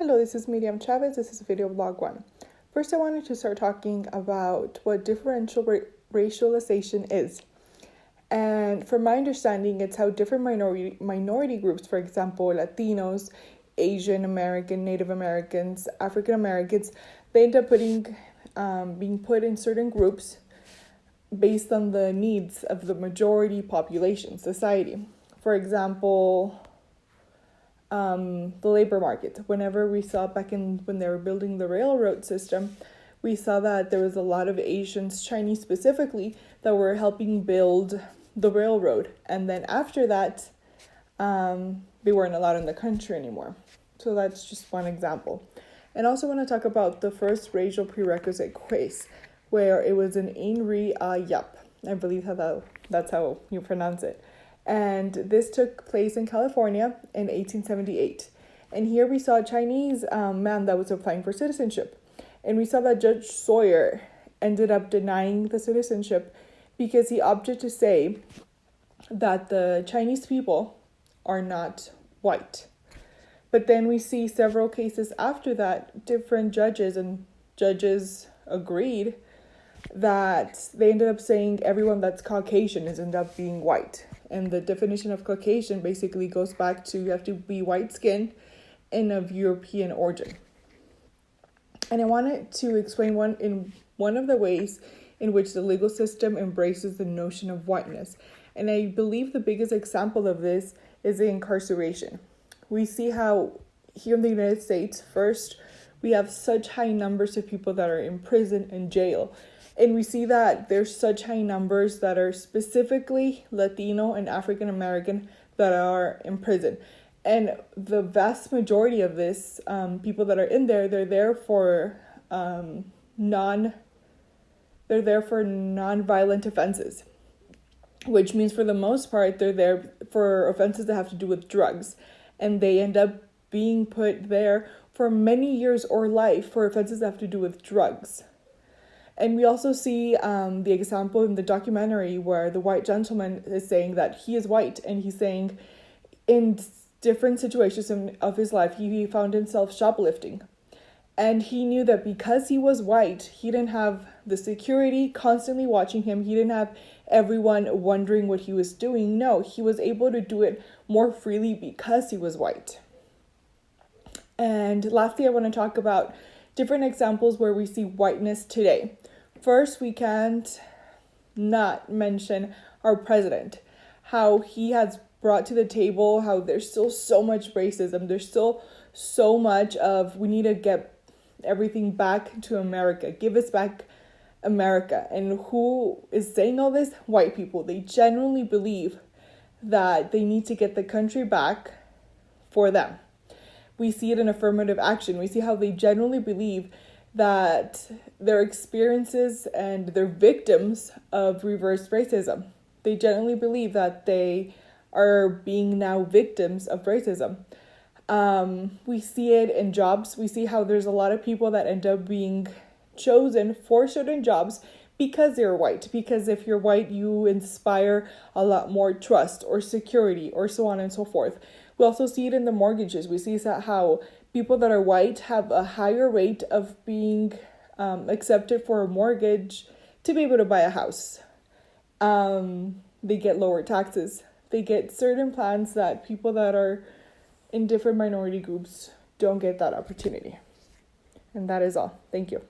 Hello, this is Miriam Chavez. This is video Vlog1. First, I wanted to start talking about what differential racialization is. And from my understanding, it's how different minority groups, for example, Latinos, Asian American, Native Americans, African Americans, they end up being put in certain groups based on the needs of the majority population, society. For example, the labor market. Whenever we saw when they were building the railroad system, we saw that there was a lot of Asians, Chinese specifically, that were helping build the railroad. And then after that, they weren't allowed in the country anymore. So that's just one example. And also want to talk about the first racial prerequisite quiz, where it was an Inri Yup. I believe that's how you pronounce it. And this took place in California in 1878. And here we saw a Chinese man that was applying for citizenship. And we saw that Judge Sawyer ended up denying the citizenship because he opted to say that the Chinese people are not white. But then we see several cases after that, different judges agreed that they ended up saying everyone that's Caucasian is ended up being white. And the definition of Caucasian basically goes back to you have to be white skinned and of European origin. And I wanted to explain one of the ways in which the legal system embraces the notion of whiteness. And I believe the biggest example of this is the incarceration. We see how here in the United States, first, we have such high numbers of people that are in prison and jail. And we see that there's such high numbers that are specifically Latino and African American that are in prison. And the vast majority of this people that are in there, they're there for non-violent offenses, which means for the most part they're there for offenses that have to do with drugs, and they end up being put there for many years or life for offenses that have to do with drugs. And we also see the example in the documentary where the white gentleman is saying that he is white, and he's saying in different situations of his life, he found himself shoplifting. And he knew that because he was white, he didn't have the security constantly watching him. He didn't have everyone wondering what he was doing. No, he was able to do it more freely because he was white. And lastly, I want to talk about different examples where we see whiteness today. First, we can't not mention our president, how he has brought to the table how there's still so much racism. There's still so much of we need to get everything back to America. Give us back America. And who is saying all this? White people. They genuinely believe that they need to get the country back for them. We see it in affirmative action. We see how they genuinely believe that their experiences and they're victims of reverse racism. They genuinely believe that they are being now victims of racism. We see it in jobs. We see how there's a lot of people that end up being chosen for certain jobs because they're white. Because if you're white, you inspire a lot more trust or security or so on and so forth. We also see it in the mortgages. We see how people that are white have a higher rate of being accepted for a mortgage to be able to buy a house. They get lower taxes. They get certain plans that people that are in different minority groups don't get that opportunity. And that is all. Thank you.